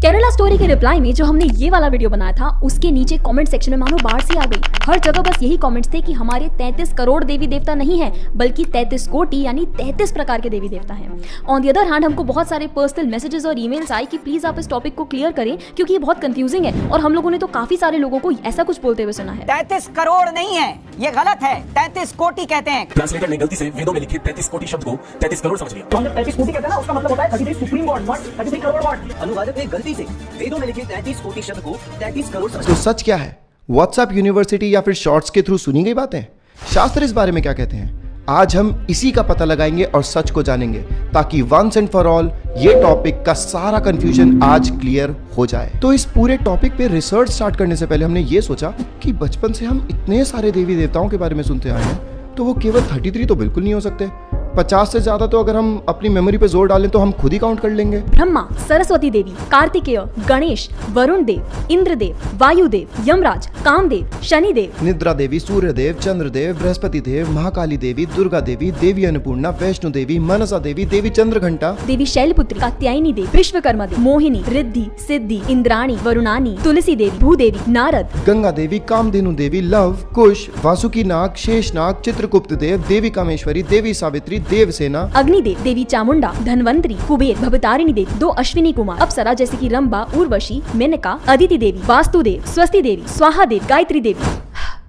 Kerala story के reply में जो हमने ये वाला वीडियो बनाया था उसके नीचे कमेंट सेक्शन में मानो बाढ़ सी आ गई। हर जगह बस यही कमेंट्स थे कि हमारे 33 करोड़ देवी देवता नहीं है बल्कि 33 कोटि यानी 33 प्रकार के देवी देवता हैं। ऑन द अदर हैंड हमको बहुत सारे पर्सनल मैसेजेस और ईमेल्स आए कि प्लीज आप इस टॉपिक को क्लियर करें क्योंकि ये बहुत कंफ्यूजिंग है और हम लोगों ने तो काफी सारे लोगों को ऐसा कुछ बोलते हुए सुना है। 33 करोड़ नहीं है, ये गलत है, 33 कोटि कहते हैं। ट्रांसलेटर ने गलती से वेदों में लिखे 33 कोटि शब्द को 33 करोड़ समझ लिया। तो हम जब 33 कोटि कहते हैं ना उसका मतलब होता है 33 supreme God, not 33 crore God. अनुवादक ने गलती से वेदों में लिखे 33 कोटि शब्द को 33 करोड़ समझ तो सच क्या है? व्हाट्सएप यूनिवर्सिटी या फिर शॉर्ट्स के थ्रू सुनी गई बातें? शास्त्र इस बारे में क्या कहते हैं? आज हम इसी का पता लगाएंगे और सच को जानेंगे ताकि वंस एंड फॉर ऑल ये टॉपिक का सारा कंफ्यूजन आज क्लियर हो जाए। तो इस पूरे टॉपिक पे रिसर्च स्टार्ट करने से पहले हमने ये सोचा कि बचपन से हम इतने सारे देवी देवताओं के बारे में सुनते आए हैं तो वो केवल 33 तो बिल्कुल नहीं हो सकते। 50 से ज्यादा तो अगर हम अपनी मेमोरी पे जोर डालें तो हम खुद ही काउंट कर लेंगे। ब्रह्मा, सरस्वती देवी, कार्तिकेय, गणेश, वरुण देव, इंद्रदेव, वायुदेव, यमराज, कामदेव, शनिदेव, निद्रा देवी, सूर्य देव, चंद्र देव, बृहस्पति देव, महाकाली देवी, दुर्गा देवी, देवी अन्नपूर्णा, वैष्णो देवी, मनसा देवी, देवी चंद्रघंटा, देवी शैलपुत्री, कात्यायनी देवी, विश्वकर्मा देवी, मोहिनी, रिद्धि, सिद्धि, इंद्राणी, वरुणानी, तुलसी देवी, भूदेवी, नारद, गंगा देवी, कामधेनु देवी, लव, कुश, वासुकी नाग, शेषनाग, चित्रगुप्त देव, देवी कामेश्वरी, देवी सावित्री, देवसेना, अग्निदेव, देवी चामुंडा, धनवंतरी, कुबेर, भवतारिणी देवी, 2 अश्विनी कुमार, अप्सरा जैसे कि रंभा, उर्वशी, मेनका, अदिति देवी, वास्तुदेव, स्वस्ति देवी, स्वाहा देवी, गायत्री देवी।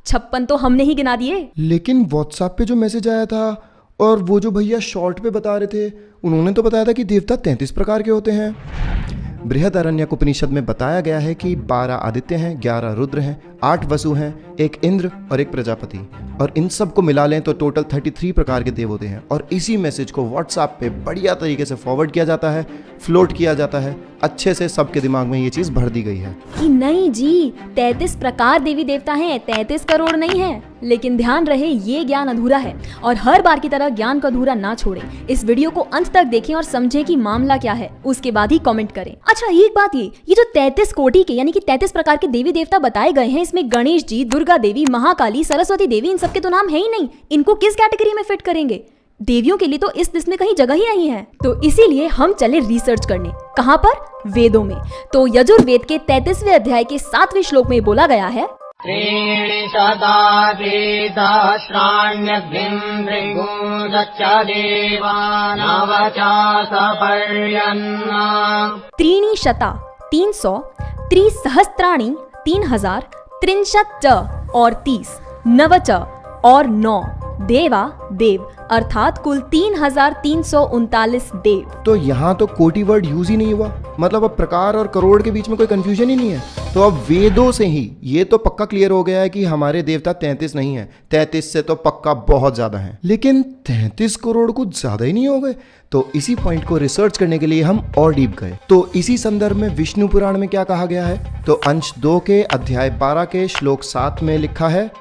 56 तो हमने ही गिना दिए। लेकिन व्हाट्सएप पे जो मैसेज आया था और वो जो भैया शॉर्ट पे बता रहे थे उन्होंने तो बताया था कि देवता 33 प्रकार के होते हैं। बृहदारण्यक उपनिषद में बताया गया है कि 12 आदित्य हैं, 11 रुद्र हैं, 8 वसु हैं, 1 इंद्र और 1 प्रजापति, और इन सब को मिला लें तो टोटल 33 प्रकार के देव होते हैं। और इसी मैसेज को व्हाट्सएप पे बढ़िया तरीके से फॉरवर्ड किया जाता है, फ्लोट किया जाता है, अच्छे से सबके दिमाग में ये चीज भर दी गई है कि नहीं जी 33 प्रकार देवी देवता हैं, 33 करोड़ नहीं है। लेकिन ध्यान रहे ये ज्ञान अधूरा है और हर बार की तरह ज्ञान को अधूरा ना छोड़ें। इस वीडियो को अंत तक देखें और समझें कि मामला क्या है, उसके बाद ही कमेंट करें। अच्छा एक बात, ये जो 33 कोटि के यानी कि 33 प्रकार के देवी देवता बताए गए हैं इसमें गणेश जी, दुर्गा देवी, महाकाली, सरस्वती देवी, इन सबके तो नाम है ही नहीं। इनको किस कैटेगरी में फिट करेंगे? देवियों के लिए तो इस लिस्ट में कहीं जगह ही नहीं है। तो इसीलिए हम चले रिसर्च करने। कहां पर? वेदों में। तो यजुर्वेद के 33वें अध्याय के 7वें श्लोक में बोला गया है, त्रीणि शता वेदाश्राण्यग्निं भृगुश्च देवानावचासपर्यन्ना। त्रीणि शता 300, त्रिसहस्त्राणि 3000, त्रिंशत् च और 30, नवच और 9 देवा देव अर्थात कुल 3339 देव। तो यहाँ तो कोटि वर्ड यूज ही नहीं हुआ, मतलब अब प्रकार और करोड़ के बीच में कोई कंफ्यूजन ही नहीं है। तो अब वेदों से ही ये तो पक्का क्लियर हो गया है कि हमारे देवता 33 नहीं है, 33 से तो पक्का बहुत ज्यादा है। लेकिन 33 करोड़ कुछ ज्यादा ही नहीं हो गए? तो इसी पॉइंट को रिसर्च करने के लिए हम और डीप गए। तो इसी संदर्भ में विष्णु पुराण में क्या कहा गया है? तो अंश 2 के अध्याय 12 के श्लोक 7 में लिखा है,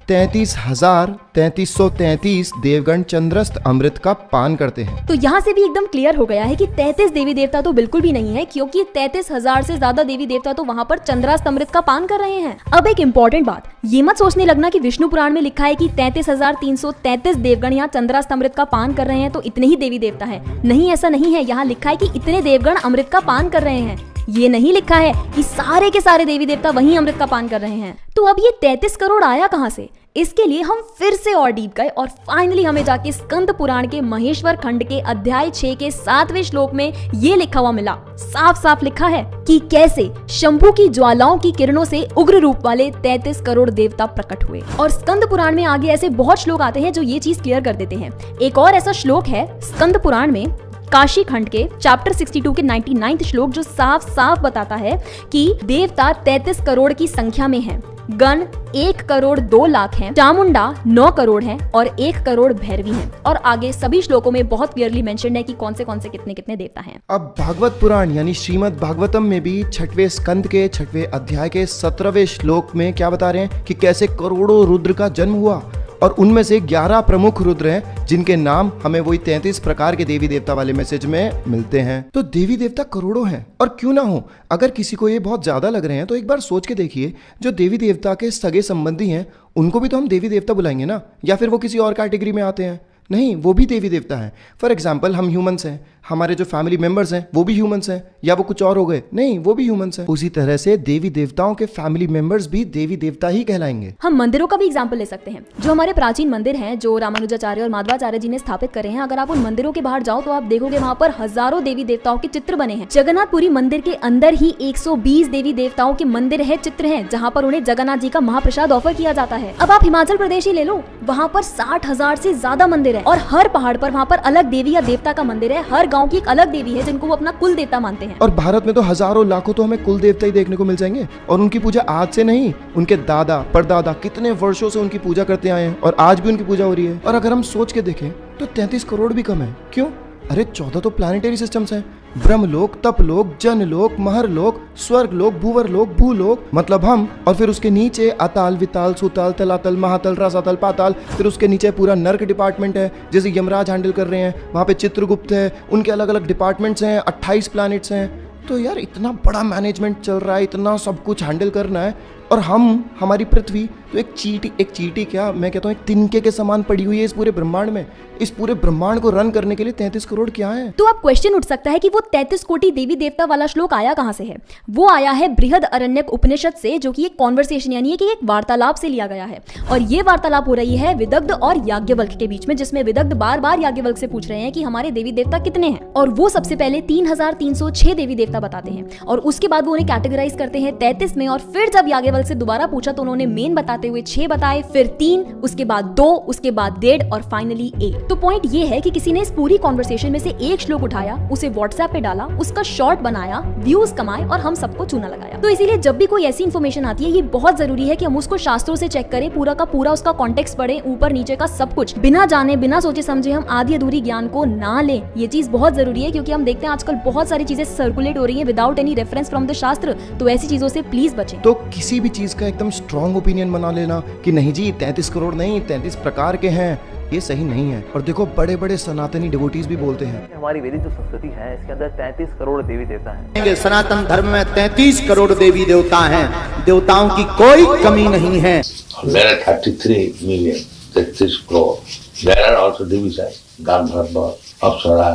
33,3333 देवगण चंद्रस्थ अमृत का पान करते हैं। तो यहाँ से भी एकदम क्लियर हो गया है कि 33 देवी देवता तो बिल्कुल भी नहीं है क्योंकि 33,000 से ज्यादा देवी देवता तो वहाँ पर चंद्रास्थ अमृत का पान कर रहे हैं। अब एक इम्पोर्टेंट बात, ये मत सोचने लगना कि विष्णु पुराण में लिखा है कि 33,333 देवगण यहाँ चंद्रास्थ अमृत का पान कर रहे हैं तो इतने ही देवी देवता है। नहीं, ऐसा नहीं है। यहाँ लिखा है कि इतने देवगण अमृत का पान कर रहे हैं। ये नहीं लिखा है कि सारे के सारे देवी देवता वहीं अमृत का पान कर रहे हैं। तो अब ये 33 करोड़ आया कहां से? इसके लिए हम फिर से और डीप गए और फाइनली हमें जाके स्कंद पुराण के महेश्वर खंड के अध्याय 6 के 7वें श्लोक में ये लिखा हुआ मिला। साफ साफ लिखा है कि कैसे शंभू की ज्वालाओं की किरणों से उग्र रूप वाले 33 करोड़ देवता प्रकट हुए। और स्कंद पुराण में आगे ऐसे बहुत श्लोक आते हैं जो ये चीज क्लियर कर देते हैं। एक और ऐसा श्लोक है स्कंद पुराण में काशी खंड के चैप्टर 62 के 99 श्लोक जो साफ साफ बताता है कि देवता 33 करोड़ की संख्या में हैं। गण 1 करोड़ 2 लाख हैं, चामुंडा 9 करोड़ हैं और 1 करोड़ भैरवी हैं। और आगे सभी श्लोकों में बहुत क्लियरली मेंशन है कि कौन से कितने कितने देवता हैं। अब भागवत पुराण यानी श्रीमद् भागवतम में भी 6वें स्कंद के 6वें अध्याय के 17वें श्लोक में क्या बता रहे हैं कि कैसे करोड़ों रुद्र का जन्म हुआ और उनमें से 11 प्रमुख रुद्र हैं जिनके नाम हमें वही 33 प्रकार के देवी देवता वाले मैसेज में मिलते हैं। तो देवी देवता करोड़ों हैं और क्यों ना हो। अगर किसी को ये बहुत ज्यादा लग रहे हैं तो एक बार सोच के देखिए, जो देवी देवता के सगे संबंधी हैं उनको भी तो हम देवी देवता बुलाएंगे ना, या फिर वो किसी और कैटेगरी में आते हैं? नहीं, वो भी देवी देवता हैं। फॉर एग्जाम्पल हम ह्यूमंस हैं, हमारे जो फैमिली मेंबर्स हैं वो भी ह्यूमंस हैं, या वो कुछ और हो गए? नहीं, वो भी ह्यूमंस हैं। उसी तरह से देवी देवताओं के फैमिली मेंबर्स भी देवी देवता ही कहलाएंगे। हम मंदिरों का भी एग्जाम्पल ले सकते हैं। जो हमारे प्राचीन मंदिर हैं, जो रामानुजाचार्य और माधवाचार्य जी ने स्थापित करे हैं, अगर आप उन मंदिरों के बाहर जाओ तो आप देखोगे वहाँ पर हजारों देवी देवताओं के चित्र बने हैं। जगन्नाथपुरी मंदिर के अंदर ही 120 देवी देवताओं के मंदिर है, चित्र हैं, जहाँ पर उन्हें जगन्नाथ जी का महाप्रसाद ऑफर किया जाता है। अब आप हिमाचल प्रदेश ही ले लो, वहाँ पर 60,000 से ज्यादा मंदिर है और हर पहाड़ पर वहाँ पर अलग देवी या देवता का मंदिर है। हर गाँव की एक अलग देवी है जिनको वो अपना कुल देवता मानते हैं। और भारत में तो हजारों लाखों तो हमें कुल देवता ही देखने को मिल जाएंगे, और उनकी पूजा आज से नहीं, उनके दादा परदादा कितने वर्षों से उनकी पूजा करते आए हैं और आज भी उनकी पूजा हो रही है। और अगर हम सोच के देखें तो 33 करोड़ भी कम है। क्यों? अरे 14 तो प्लानिटरी सिस्टम्स हैं, ब्रह्मलोक, तपलोक, जनलोक, महरलोक, स्वर्गलोक, भूवरलोक, भूलोक, मतलब हम, और फिर उसके नीचे अताल, विताल, सुताल, तलातल, महातल, रसातल, पाताल, फिर उसके नीचे पूरा नर्क डिपार्टमेंट है, जैसे यमराज हैंडल कर रहे हैं, वहाँ पे चित्रगुप्त है, उनके अलग अलग डिपार्टमेंट्स हैं, 28 प्लैनेट्स हैं। तो यार इतना बड़ा मैनेजमेंट चल रहा है, इतना सब कुछ हैंडल करना है, और हमारी पृथ्वी तो एक चींटी क्या, मैं कहता हूँ एक तिनके के समान पड़ी हुई है इस पूरे ब्रह्मांड में। इस पूरे ब्रह्मांड को रन करने के लिए 33 करोड़ क्या है? तो अब क्वेश्चन उठ सकता है कि वो 33 कोटि देवी देवता वाला श्लोक आया कहाँ से है? वो आया है बृहद अरण्यक उपनिषद से, जो कि एक कॉन्वर्सेशन यानी कि एक वार्तालाप से लिया गया है। और ये वार्तालाप हो रही है विदग्ध और याज्ञवल्क्य के बीच में, जिसमें विदग्ध बार बार याज्ञवल्क्य से पूछ रहे हैं कि हमारे देवी देवता कितने हैं, और वो सबसे पहले 3306 देवी देवता बताते हैं, और उसके बाद वो उन्हें कैटेगराइज करते हैं 33 में। और फिर जब याज्ञवल्क्य से दोबारा पूछा तो उन्होंने मेन बताते हुए 6 बताए, फिर 3, उसके बाद 2, उसके बाद 1.5 और फाइनली 1। तो पॉइंट ये है कि किसी ने इस पूरी कॉन्वर्सेशन में से एक श्लोक उठाया, उसे व्हाट्सएप पे डाला, उसका शॉर्ट बनाया, व्यूज कमाए और हम सबको चूना लगाया। तो इसीलिए जब भी कोई ऐसी इन्फॉर्मेशन आती है, ये बहुत जरूरी है कि हम उसको शास्त्रों से चेक करें, पूरा का पूरा उसका कॉन्टेक्स्ट पढ़ें, ऊपर नीचे का सब कुछ, बिना जाने बिना सोचे समझे हम आधी अधूरी ज्ञान को ना लें। ये चीज बहुत जरूरी है, क्योंकि हम देखते हैं आजकल बहुत सारी चीजें सर्कुलेट हो रही है without any reference from the शास्त्र। तो ऐसी चीजों से प्लीज बचें। तो किसी भी चीज का एकदम स्ट्रॉन्ग ओपिनियन बना लेना कि नहीं जी 33 करोड़ नहीं 33 प्रकार के हैं, ये सही नहीं है। और देखो बड़े बड़े सनातनी डिवोटीज भी बोलते हैं, हमारी वेदिक जो संस्कृति है इसके अंदर 33 करोड़ देवी देवता हैं। सनातन धर्म में 33 करोड़ देवी देवता हैं, देवताओं की कोई कमी नहीं है। There are 33 million, 33 crore. There are also divisions, Gandharva, Apsara.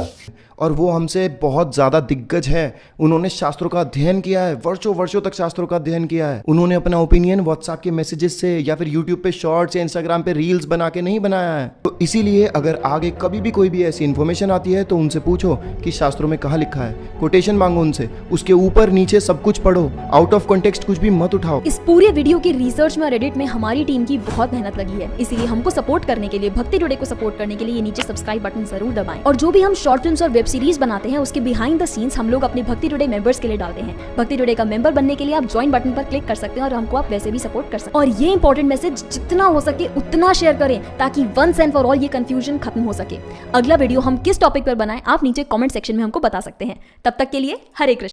और वो हमसे बहुत ज़्यादा दिग्गज हैं। उन्होंने शास्त्रों का अध्ययन किया है, वर्षों वर्षों तक शास्त्रों का अध्ययन किया है। उन्होंने अपना ओपिनियन व्हाट्सएप के मैसेजेस से या फिर यूट्यूब पे शॉर्ट्स या इंस्टाग्राम पे रील्स बना के नहीं बनाया है। तो इसीलिए अगर आगे कभी भी कोई भी ऐसी इन्फॉर्मेशन आती है तो उनसे पूछो कि शास्त्रों में कहाँ लिखा है, कोटेशन मांगो उनसे, उसके ऊपर नीचे सब कुछ पढ़ो, आउट ऑफ कॉन्टेक्स्ट कुछ भी मत उठाओ। इस पूरे वीडियो की रिसर्च में और एडिट में हमारी टीम की बहुत मेहनत लगी है, इसीलिए हमको सपोर्ट करने के लिए, भक्ति टुडे को सपोर्ट करने के लिए ये नीचे सब्सक्राइब बटन जरूर दबाएं। और जो भी हम शॉर्ट फिल्म्स और वेब सीरीज बनाते हैं उसके बिहाइंड द सीन्स हम लोग अपने भक्ति टुडे मेंबर्स के लिए डालते हैं। भक्ति टुडे का मेंबर बनने के लिए आप ज्वाइन बटन पर क्लिक कर सकते हैं और हमको आप वैसे भी सपोर्ट कर सकते हैं। और ये इंपॉर्टेंट मैसेज जितना हो सके उतना शेयर करें, ताकि वंस एंड फॉर ऑल ये कंफ्यूजन खत्म हो सके। अगला वीडियो हम किस टॉपिक पर बनाएं आप नीचे कमेंट सेक्शन में हमको बता सकते हैं। तब तक के लिए हरे कृष्ण।